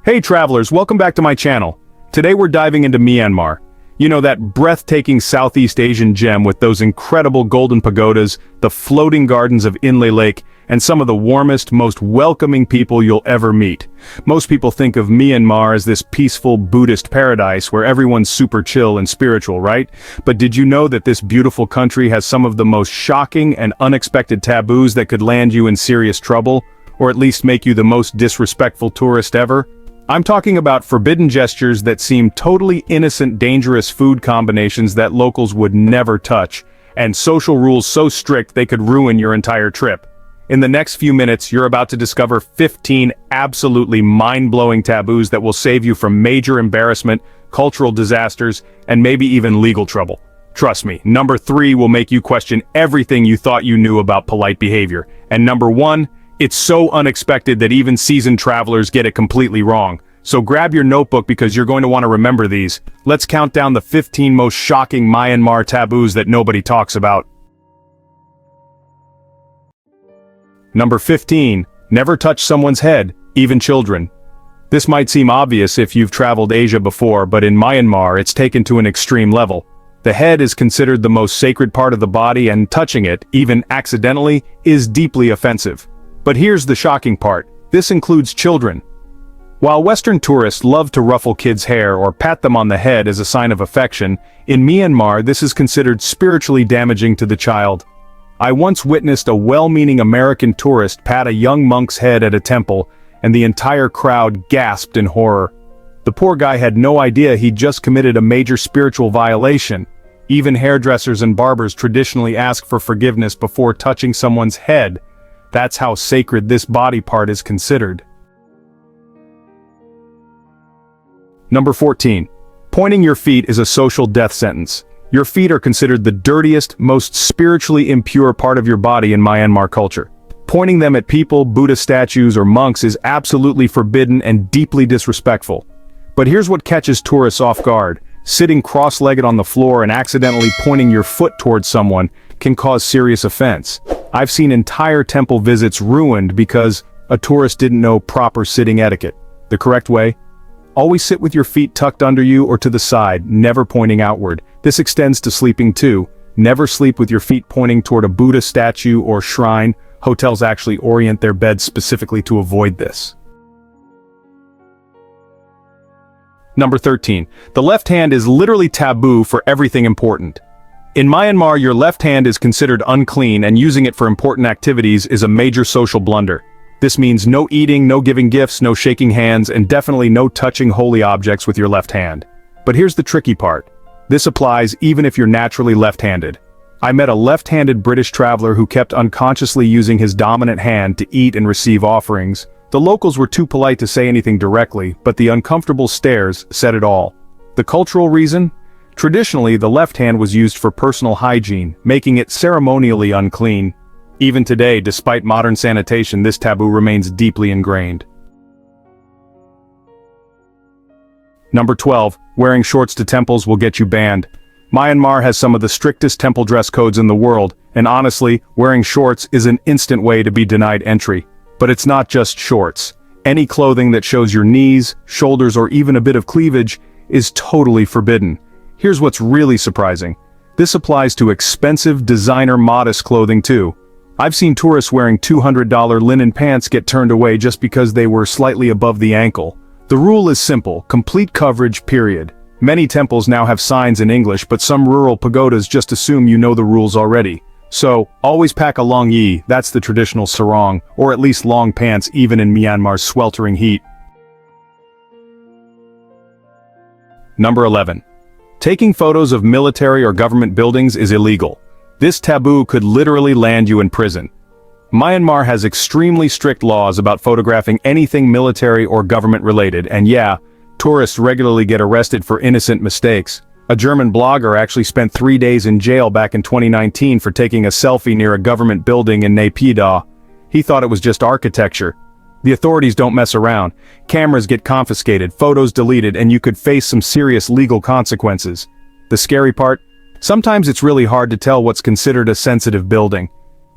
Hey travelers, welcome back to my channel. Today we're diving into Myanmar. You know, that breathtaking Southeast Asian gem with those incredible golden pagodas, the floating gardens of Inle Lake, and some of the warmest, most welcoming people you'll ever meet. Most people think of Myanmar as this peaceful Buddhist paradise where everyone's super chill and spiritual, right? But did you know that this beautiful country has some of the most shocking and unexpected taboos that could land you in serious trouble, or at least make you the most disrespectful tourist ever? I'm talking about forbidden gestures that seem totally innocent, dangerous food combinations that locals would never touch, and social rules so strict they could ruin your entire trip. In the next few minutes, you're about to discover 15 absolutely mind-blowing taboos that will save you from major embarrassment, cultural disasters, and maybe even legal trouble. Trust me, number 3 will make you question everything you thought you knew about polite behavior. And number 1, it's so unexpected that even seasoned travelers get it completely wrong. So grab your notebook because you're going to want to remember these. Let's count down the 15 most shocking Myanmar taboos that nobody talks about. Number 15. Never touch someone's head, even children. This might seem obvious if you've traveled Asia before, but in Myanmar it's taken to an extreme level. The head is considered the most sacred part of the body, and touching it, even accidentally, is deeply offensive. But here's the shocking part. This includes children. While Western tourists love to ruffle kids' hair or pat them on the head as a sign of affection, in Myanmar this is considered spiritually damaging to the child. I once witnessed a well-meaning American tourist pat a young monk's head at a temple, and the entire crowd gasped in horror. The poor guy had no idea he'd just committed a major spiritual violation. Even hairdressers and barbers traditionally ask for forgiveness before touching someone's head. That's how sacred this body part is considered. Number 14. Pointing your feet is a social death sentence. Your feet are considered the dirtiest, most spiritually impure part of your body in Myanmar culture. Pointing them at people, Buddha statues, or monks is absolutely forbidden and deeply disrespectful. But here's what catches tourists off guard. Sitting cross-legged on the floor and accidentally pointing your foot towards someone can cause serious offense. I've seen entire temple visits ruined because a tourist didn't know proper sitting etiquette. The correct way? Always sit with your feet tucked under you or to the side, never pointing outward. This extends to sleeping too. Never sleep with your feet pointing toward a Buddha statue or shrine. Hotels actually orient their beds specifically to avoid this. Number 13. The left hand is literally taboo for everything important. In Myanmar, your left hand is considered unclean, and using it for important activities is a major social blunder. This means no eating, no giving gifts, no shaking hands, and definitely no touching holy objects with your left hand. But here's the tricky part. This applies even if you're naturally left-handed. I met a left-handed British traveler who kept unconsciously using his dominant hand to eat and receive offerings. The locals were too polite to say anything directly, but the uncomfortable stares said it all. The cultural reason? Traditionally, the left hand was used for personal hygiene, making it ceremonially unclean. Even today, despite modern sanitation, this taboo remains deeply ingrained. Number 12. Wearing shorts to temples will get you banned. Myanmar has some of the strictest temple dress codes in the world, and honestly, wearing shorts is an instant way to be denied entry. But it's not just shorts. Any clothing that shows your knees, shoulders, or even a bit of cleavage is totally forbidden. Here's what's really surprising. This applies to expensive, designer, modest clothing too. I've seen tourists wearing $200 linen pants get turned away just because they were slightly above the ankle. The rule is simple: complete coverage, period. Many temples now have signs in English, but some rural pagodas just assume you know the rules already. So, always pack a long yi, that's the traditional sarong, or at least long pants even in Myanmar's sweltering heat. Number 11. Taking photos of military or government buildings is illegal. This taboo could literally land you in prison. Myanmar has extremely strict laws about photographing anything military or government related, and yeah, tourists regularly get arrested for innocent mistakes. A German blogger actually spent 3 days in jail back in 2019 for taking a selfie near a government building in Naypyidaw. He thought it was just architecture. The authorities don't mess around. Cameras get confiscated, photos deleted, and you could face some serious legal consequences. The scary part? Sometimes it's really hard to tell what's considered a sensitive building.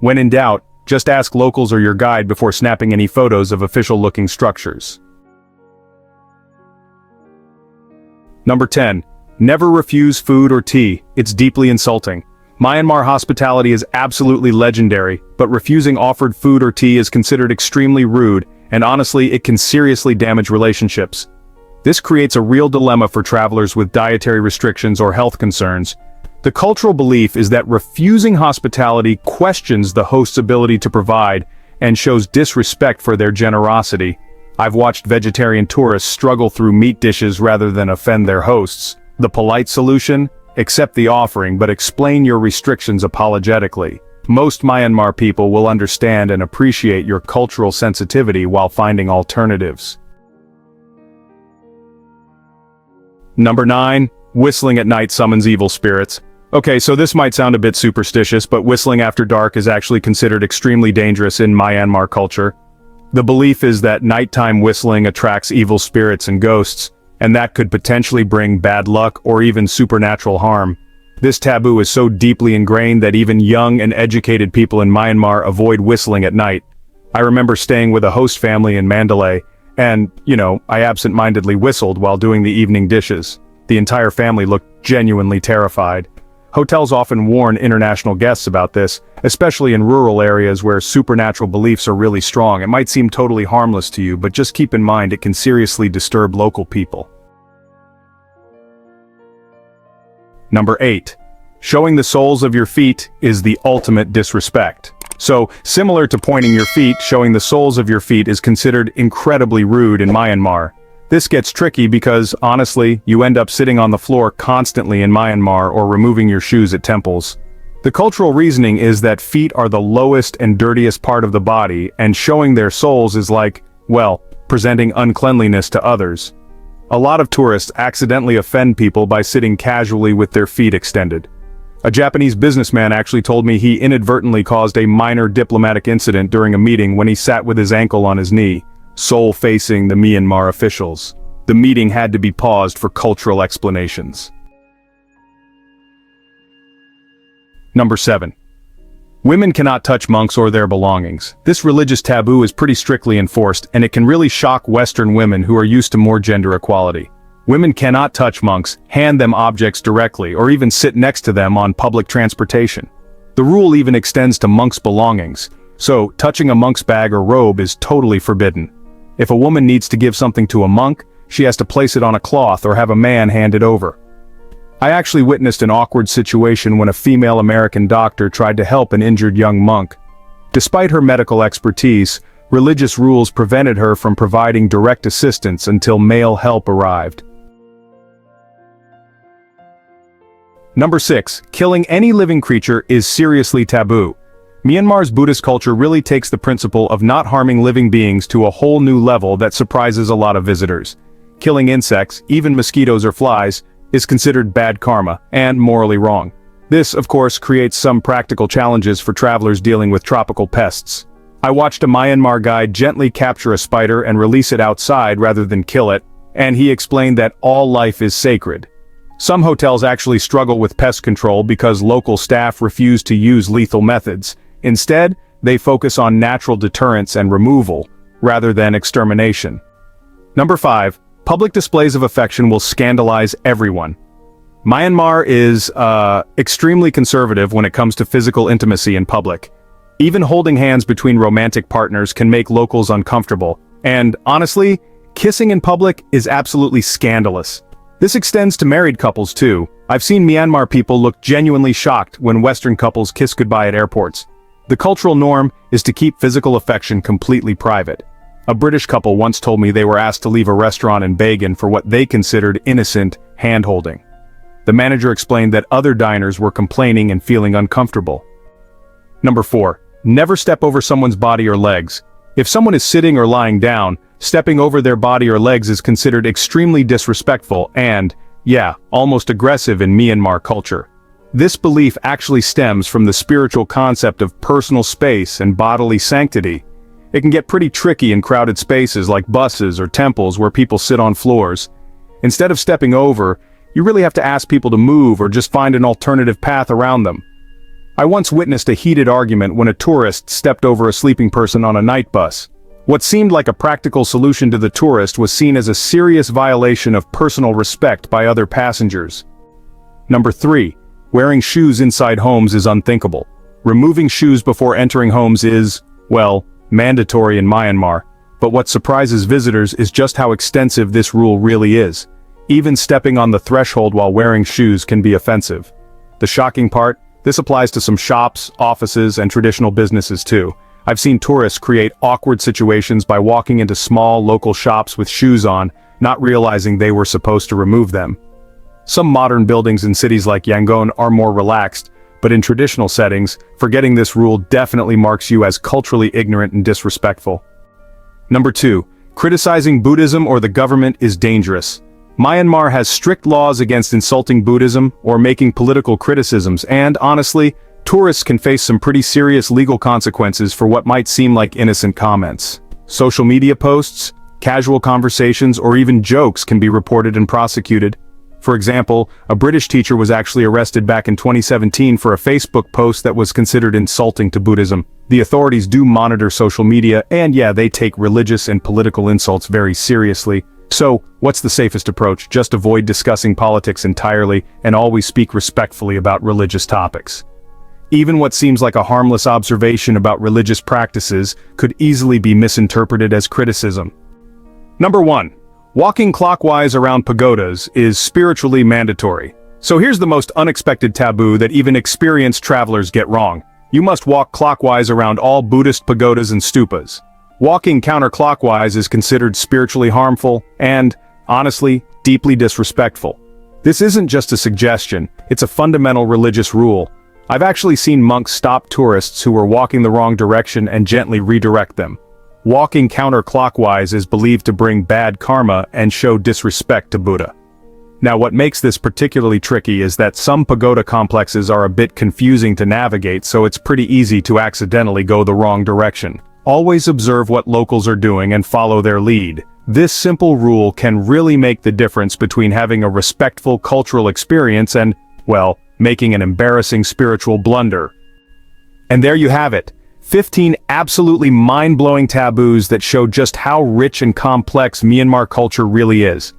When in doubt, just ask locals or your guide before snapping any photos of official-looking structures. Number 10. Never refuse food or tea. It's deeply insulting. Myanmar hospitality is absolutely legendary, but refusing offered food or tea is considered extremely rude, and honestly, it can seriously damage relationships. This creates a real dilemma for travelers with dietary restrictions or health concerns. The cultural belief is that refusing hospitality questions the host's ability to provide and shows disrespect for their generosity. I've watched vegetarian tourists struggle through meat dishes rather than offend their hosts. The polite solution? Accept the offering but explain your restrictions apologetically. Most Myanmar people will understand and appreciate your cultural sensitivity while finding alternatives. Number 9. Whistling at night summons evil spirits. Okay, so this might sound a bit superstitious, but whistling after dark is actually considered extremely dangerous in Myanmar culture. The belief is that nighttime whistling attracts evil spirits and ghosts, and that could potentially bring bad luck or even supernatural harm. This taboo is so deeply ingrained that even young and educated people in Myanmar avoid whistling at night. I remember staying with a host family in Mandalay, and, I absent-mindedly whistled while doing the evening dishes. The entire family looked genuinely terrified. Hotels often warn international guests about this, especially in rural areas where supernatural beliefs are really strong. It might seem totally harmless to you, but just keep in mind it can seriously disturb local people. Number 8. Showing the soles of your feet is the ultimate disrespect. So, similar to pointing your feet, showing the soles of your feet is considered incredibly rude in Myanmar. This gets tricky because, honestly, you end up sitting on the floor constantly in Myanmar or removing your shoes at temples. The cultural reasoning is that feet are the lowest and dirtiest part of the body, and showing their soles is like, presenting uncleanliness to others. A lot of tourists accidentally offend people by sitting casually with their feet extended. A Japanese businessman actually told me he inadvertently caused a minor diplomatic incident during a meeting when he sat with his ankle on his knee, sole facing the Myanmar officials. The meeting had to be paused for cultural explanations. Number 7. Women cannot touch monks or their belongings. This religious taboo is pretty strictly enforced, and it can really shock Western women who are used to more gender equality. Women cannot touch monks, hand them objects directly, or even sit next to them on public transportation. The rule even extends to monks' belongings, so touching a monk's bag or robe is totally forbidden. If a woman needs to give something to a monk, she has to place it on a cloth or have a man hand it over. I actually witnessed an awkward situation when a female American doctor tried to help an injured young monk. Despite her medical expertise, religious rules prevented her from providing direct assistance until male help arrived. Number 6. Killing any living creature is seriously taboo. Myanmar's Buddhist culture really takes the principle of not harming living beings to a whole new level that surprises a lot of visitors. Killing insects, even mosquitoes or flies, is considered bad karma and morally wrong. This, of course, creates some practical challenges for travelers dealing with tropical pests. I watched a Myanmar guide gently capture a spider and release it outside rather than kill it, and he explained that all life is sacred. Some hotels actually struggle with pest control because local staff refuse to use lethal methods. Instead, they focus on natural deterrence and removal, rather than extermination. Number 5. Public displays of affection will scandalize everyone. Myanmar is, extremely conservative when it comes to physical intimacy in public. Even holding hands between romantic partners can make locals uncomfortable, and, honestly, kissing in public is absolutely scandalous. This extends to married couples too. I've seen Myanmar people look genuinely shocked when Western couples kiss goodbye at airports. The cultural norm is to keep physical affection completely private. A British couple once told me they were asked to leave a restaurant in Bagan for what they considered innocent hand-holding. The manager explained that other diners were complaining and feeling uncomfortable. Number 4. Never step over someone's body or legs. If someone is sitting or lying down, stepping over their body or legs is considered extremely disrespectful and, almost aggressive in Myanmar culture. This belief actually stems from the spiritual concept of personal space and bodily sanctity. It can get pretty tricky in crowded spaces like buses or temples where people sit on floors. Instead of stepping over, you really have to ask people to move or just find an alternative path around them. I once witnessed a heated argument when a tourist stepped over a sleeping person on a night bus. What seemed like a practical solution to the tourist was seen as a serious violation of personal respect by other passengers. Number 3. Wearing shoes inside homes is unthinkable. Removing shoes before entering homes is, well, mandatory in Myanmar, but what surprises visitors is just how extensive this rule really is. Even stepping on the threshold while wearing shoes can be offensive. The shocking part, this applies to some shops, offices, and traditional businesses too. I've seen tourists create awkward situations by walking into small local shops with shoes on, not realizing they were supposed to remove them. Some modern buildings in cities like Yangon are more relaxed, but in traditional settings, forgetting this rule definitely marks you as culturally ignorant and disrespectful. Number 2. Criticizing Buddhism or the government is dangerous. Myanmar has strict laws against insulting Buddhism or making political criticisms, and, honestly, tourists can face some pretty serious legal consequences for what might seem like innocent comments. Social media posts, casual conversations, or even jokes can be reported and prosecuted. For example, a British teacher was actually arrested back in 2017 for a Facebook post that was considered insulting to Buddhism. The authorities do monitor social media, and yeah, they take religious and political insults very seriously. So, what's the safest approach? Just avoid discussing politics entirely and always speak respectfully about religious topics. Even what seems like a harmless observation about religious practices could easily be misinterpreted as criticism. Number 1. Walking clockwise around pagodas is spiritually mandatory. So here's the most unexpected taboo that even experienced travelers get wrong. You must walk clockwise around all Buddhist pagodas and stupas. Walking counterclockwise is considered spiritually harmful and, honestly, deeply disrespectful. This isn't just a suggestion, it's a fundamental religious rule. I've actually seen monks stop tourists who were walking the wrong direction and gently redirect them. Walking counterclockwise is believed to bring bad karma and show disrespect to Buddha. Now, what makes this particularly tricky is that some pagoda complexes are a bit confusing to navigate, so it's pretty easy to accidentally go the wrong direction. Always observe what locals are doing and follow their lead. This simple rule can really make the difference between having a respectful cultural experience and, well, making an embarrassing spiritual blunder. And there you have it. 15 absolutely mind-blowing taboos that show just how rich and complex Myanmar culture really is.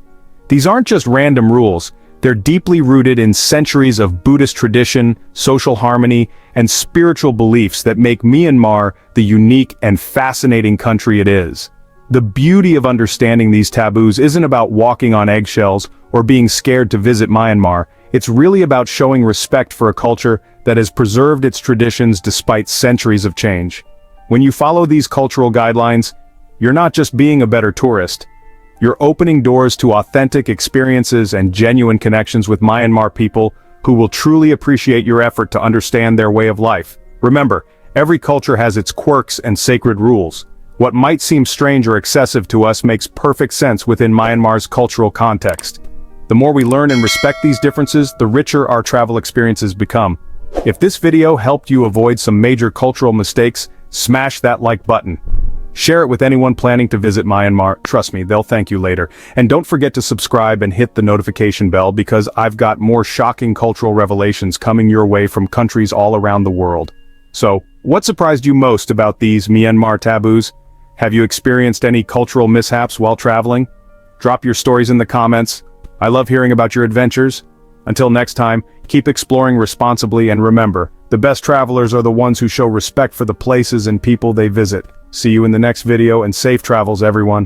These aren't just random rules, they're deeply rooted in centuries of Buddhist tradition, social harmony, and spiritual beliefs that make Myanmar the unique and fascinating country it is. The beauty of understanding these taboos isn't about walking on eggshells or being scared to visit Myanmar, it's really about showing respect for a culture that has preserved its traditions despite centuries of change. When you follow these cultural guidelines, you're not just being a better tourist, you're opening doors to authentic experiences and genuine connections with Myanmar people who will truly appreciate your effort to understand their way of life. Remember, every culture has its quirks and sacred rules. What might seem strange or excessive to us makes perfect sense within Myanmar's cultural context. The more we learn and respect these differences, the richer our travel experiences become. If this video helped you avoid some major cultural mistakes, smash that like button. Share it with anyone planning to visit Myanmar. Trust me, they'll thank you later. And don't forget to subscribe and hit the notification bell because I've got more shocking cultural revelations coming your way from countries all around the world. So, what surprised you most about these Myanmar taboos? Have you experienced any cultural mishaps while traveling? Drop your stories in the comments. I love hearing about your adventures. Until next time, keep exploring responsibly and remember, the best travelers are the ones who show respect for the places and people they visit. See you in the next video and safe travels everyone.